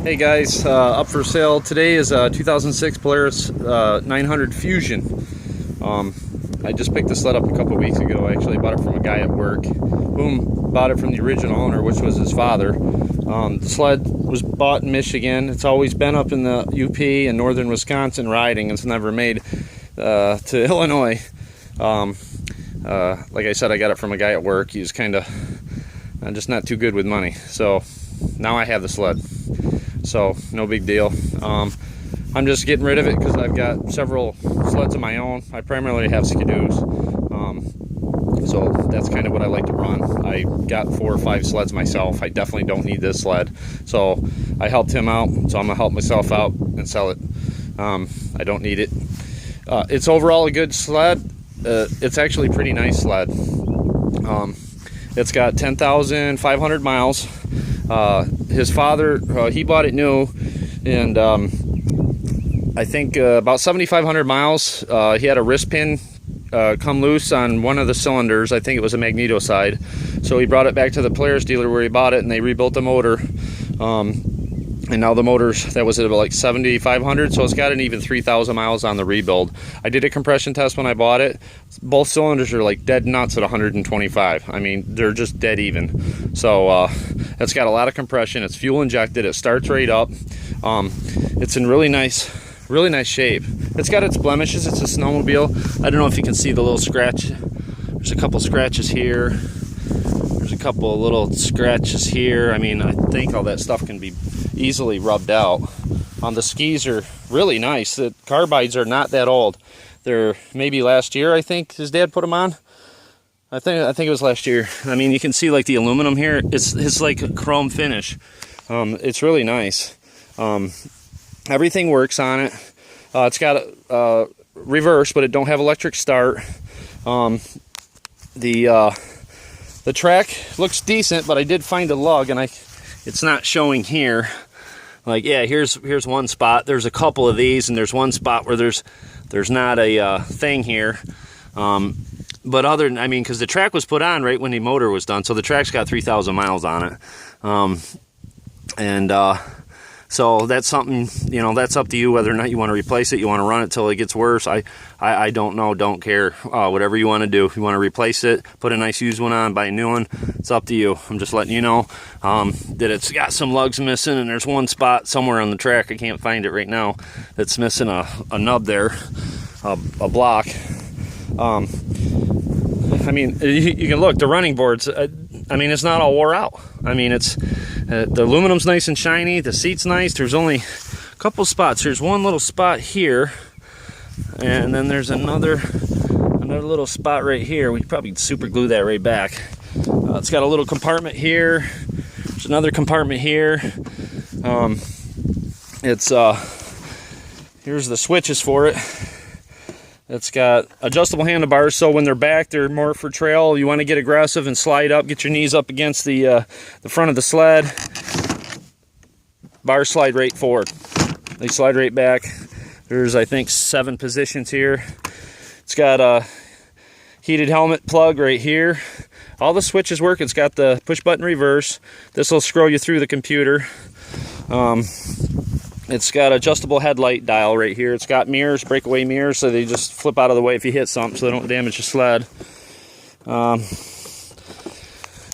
Hey guys, up for sale today is a 2006 Polaris 900 Fusion. I just picked this sled up a couple weeks ago. I actually bought it from a guy at work. Boom, bought it from the original owner, which was his father. The sled was bought in Michigan. It's always been up in the UP and northern Wisconsin riding. It's never made to Illinois. Like I said, I got it from a guy at work. He was kind of just not too good with money. So now I have the sled. So no big deal. I'm just getting rid of it because I've got several sleds of my own. I primarily have Ski-Doos, so that's kind of what I like to run. I got 4 or 5 sleds myself. I definitely don't need this sled, so I helped him out, so I'm gonna help myself out and sell it. I don't need it. It's overall a good sled. It's actually a pretty nice sled. It's got 10,500 miles. His father, he bought it new, and I think about 7,500 miles. He had a wrist pin come loose on one of the cylinders. I think it was a magneto side. So he brought it back to the Polaris dealer where he bought it, and they rebuilt the motor. And now the motor's, that was at about like 7,500, so it's got an even 3,000 miles on the rebuild. I did a compression test when I bought it. Both cylinders are like dead nuts at 125. I mean, they're just dead even. So it's got a lot of compression. It's fuel injected. It starts right up. It's in really nice shape. It's got its blemishes. It's a snowmobile. I don't know if you can see the little scratch. There's a couple scratches here. There's a couple of little scratches here. I mean, I think all that stuff can be easily rubbed out. The skis are really nice. The carbides are not that old. They're maybe last year, I think his dad put them on. I think it was last year. I mean, you can see like the aluminum here. It's like a chrome finish. It's really nice. Everything works on it. It's got a reverse, but it don't have electric start. The track looks decent, but I did find a lug, and it's not showing here. Like, yeah, here's one spot. There's a couple of these, and there's one spot where there's not a thing here. But other than, I mean, because the track was put on right when the motor was done, so the track's got 3,000 miles on it. So that's something, you know, that's up to you whether or not you want to replace it. You want to run it till it gets worse. I don't know, don't care. Whatever you want to do. If you want to replace it, put a nice used one on, buy a new one, it's up to you. I'm just letting you know that it's got some lugs missing, and there's one spot somewhere on the track, I can't find it right now, that's missing a nub there, a block. I mean, you can look, the running boards, I mean, it's not all wore out. I mean, it's the aluminum's nice and shiny, the seat's nice. There's only a couple spots. There's one little spot here, and then there's another little spot right here. We could probably super glue that right back. It's got a little compartment here. There's another compartment here. Here's the switches for it. It's got adjustable handlebars, so when they're back, they're more for trail. You want to get aggressive and slide up, get your knees up against the front of the sled. Bars slide right forward. They slide right back. There's, I think, 7 positions here. It's got a heated helmet plug right here. All the switches work. It's got the push button reverse. This will scroll you through the computer. It's got adjustable headlight dial right here. It's got mirrors, breakaway mirrors, so they just flip out of the way if you hit something so they don't damage your sled.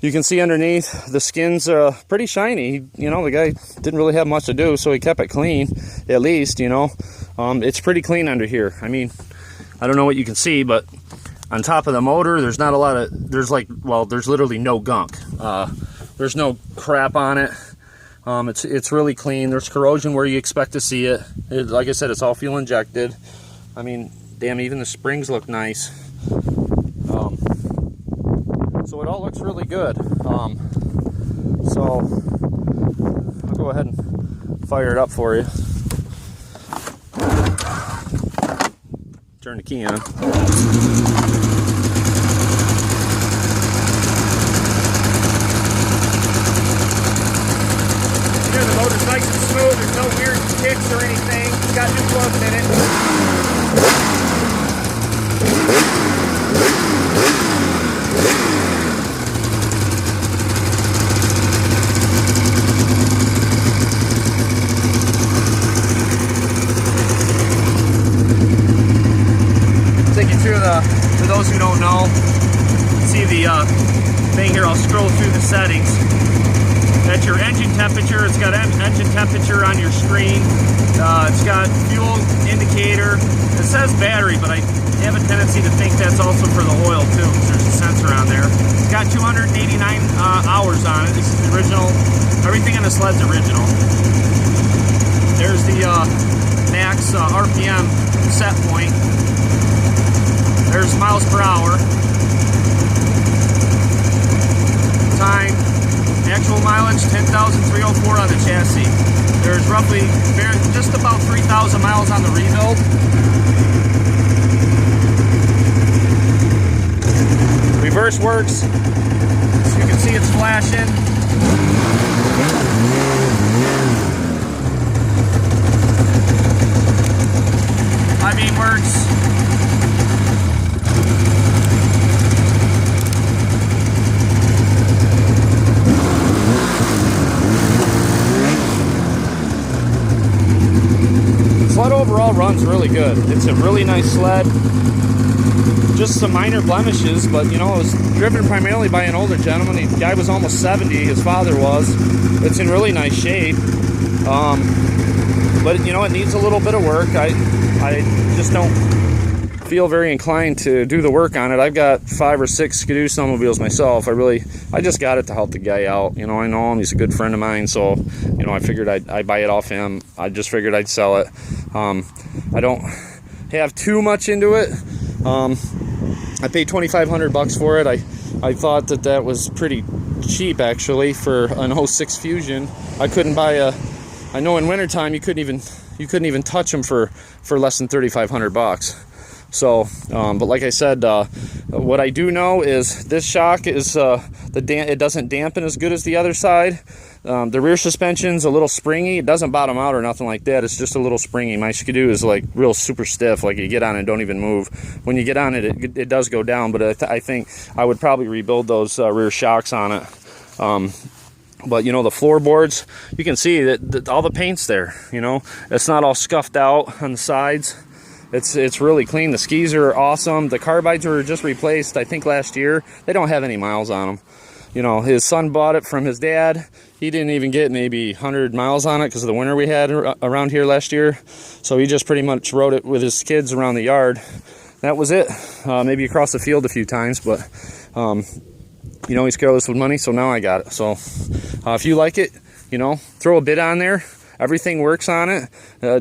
You can see underneath, the skin's pretty shiny. You know, the guy didn't really have much to do, so he kept it clean, at least, you know. It's pretty clean under here. I mean, I don't know what you can see, but on top of the motor, there's not a lot of, there's literally no gunk. There's no crap on it. It's really clean. There's corrosion where you expect to see it. Like I said, it's all fuel injected. I mean, damn, even the springs look nice. So it all looks really good. So I'll go ahead and fire it up for you. Turn the key on. The motor's nice and smooth, there's no weird kicks or anything. It's got new plugs in it. the thing here. I'll scroll through the settings. That's your engine temperature. It's got engine temperature on your screen. It's got fuel indicator. It says battery, but I have a tendency to think that's also for the oil too, because there's a sensor on there. It's got 289 hours on it. This is the original. Everything on the sled's original. There's the max RPM set point. There's miles per hour. Time. Actual mileage, 10,304 on the chassis. There's roughly just about 3,000 miles on the rebuild. Reverse works. As you can see, it's flashing. High beam works. Sled overall runs really good. It's a really nice sled. Just some minor blemishes, but you know, it was driven primarily by an older gentleman. The guy was almost 70, his father was. It's in really nice shape. But you know, it needs a little bit of work. I just don't feel very inclined to do the work on it. I've got 5 or 6 Ski-Doo snowmobiles myself. I just got it to help the guy out. You know, I know him, he's a good friend of mine, so you know, I figured I'd buy it off him. I just figured I'd sell it. I don't have too much into it. I paid $2,500 for it. I thought that was pretty cheap actually for an 06 Fusion. I couldn't buy I know in wintertime you couldn't even touch them for less than $3,500. So, but like I said, what I do know is this shock is it doesn't dampen as good as the other side. The rear suspension's a little springy. It doesn't bottom out or nothing like that. It's just a little springy. My Ski-Doo is like real super stiff. Like you get on it, don't even move. When you get on it, it does go down. But I think I would probably rebuild those rear shocks on it. But you know, the floorboards, you can see that all the paint's there. You know, it's not all scuffed out on the sides. It's really clean. The skis are awesome. The carbides were just replaced, I think, last year. They don't have any miles on them. You know, his son bought it from his dad. He didn't even get maybe 100 miles on it because of the winter we had around here last year. So he just pretty much rode it with his kids around the yard. That was it. Maybe across the field a few times, but you know, he's careless with money, so now I got it. So if you like it, you know, throw a bid on there. Everything works on it.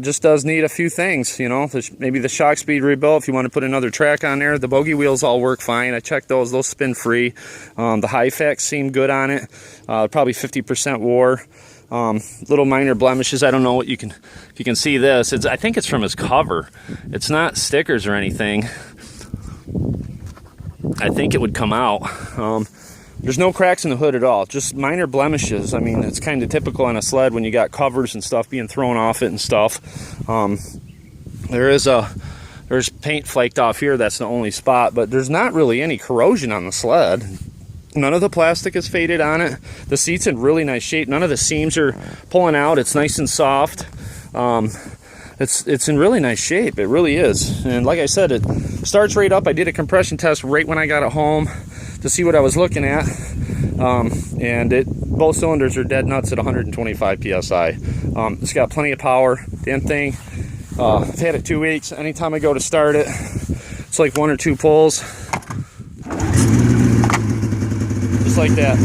Just does need a few things, you know. Maybe the shock speed rebuilt if you want to put another track on there. The bogey wheels all work fine. I checked those spin free. The Hyfax seemed good on it. Probably 50% wore. Little minor blemishes. I don't know what if you can see this. I think it's from his cover. It's not stickers or anything. I think it would come out. There's no cracks in the hood at all, just minor blemishes. I mean, it's kind of typical on a sled when you got covers and stuff being thrown off it and stuff. There's paint flaked off here, that's the only spot, but there's not really any corrosion on the sled. None of the plastic is faded on it. The seat's in really nice shape. None of the seams are pulling out. It's nice and soft. It's in really nice shape. It really is. And like I said, it starts right up. I did a compression test right when I got it home to see what I was looking at, and both cylinders are dead nuts at 125 psi. It's got plenty of power. Damn thing. I've had it 2 weeks. Anytime I go to start it, it's like 1 or 2 pulls, just like that.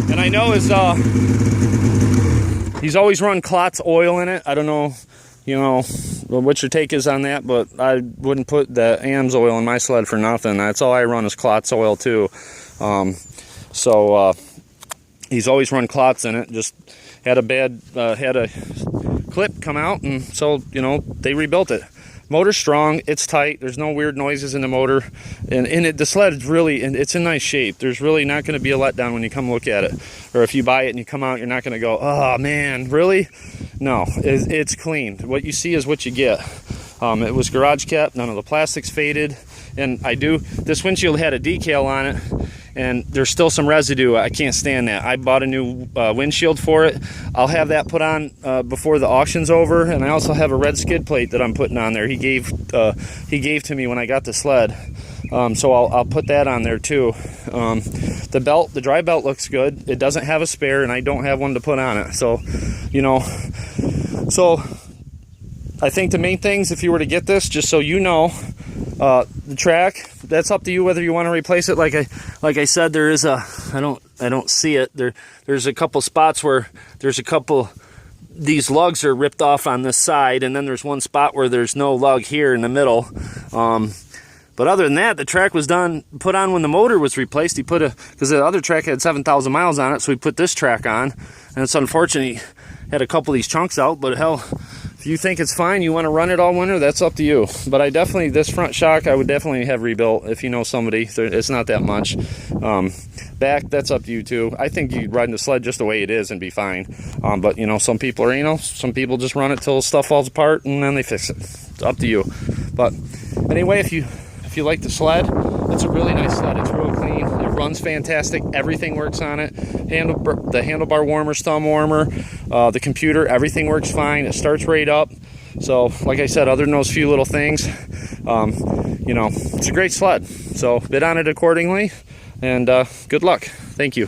And I know he's always run Klotz oil in it. I don't know, you know, what your take is on that, but I wouldn't put the AMS oil in my sled for nothing. That's all I run is Klotz oil too. He's always run Klotz in it. Just had a clip come out, and so, you know, they rebuilt it. Motor's strong, it's tight, there's no weird noises in the motor, and the sled is really, it's in nice shape. There's really not going to be a letdown when you come look at it. Or if you buy it and you come out, you're not going to go, oh man, really? No, it's clean. What you see is what you get. It was garage kept, none of the plastic's faded, and this windshield had a decal on it, and there's still some residue. I can't stand that. I bought a new windshield for it. I'll have that put on before the auction's over, and I also have a red skid plate that I'm putting on there. He gave to me when I got the sled, so I'll put that on there too. The dry belt looks good. It doesn't have a spare, and I don't have one to put on it. So, you know, so I think the main things, if you were to get this, just so you know, the track, that's up to you whether you want to replace it. Like I said, there is a, I don't see it there's a couple spots where there's a couple, these lugs are ripped off on this side, and then there's one spot where there's no lug here in the middle. But other than that, the track was put on when the motor was replaced. He put because the other track had 7,000 miles on it, so he put this track on, and it's unfortunate he had a couple of these chunks out, but hell, if you think it's fine, you want to run it all winter, that's up to you. But I definitely, this front shock, I would definitely have rebuilt if you know somebody. It's not that much. Back, that's up to you too. I think you ride the sled just the way it is and be fine. But you know, some people are, you know, some people just run it till stuff falls apart and then they fix it. It's up to you. But anyway, if you like the sled, it's a really nice sled. It's real clean. It runs fantastic. Everything works on it. The handlebar warmer, thumb warmer, the computer, everything works fine. It starts right up. So, like I said, other than those few little things, you know, it's a great sled. So bid on it accordingly, and good luck. Thank you.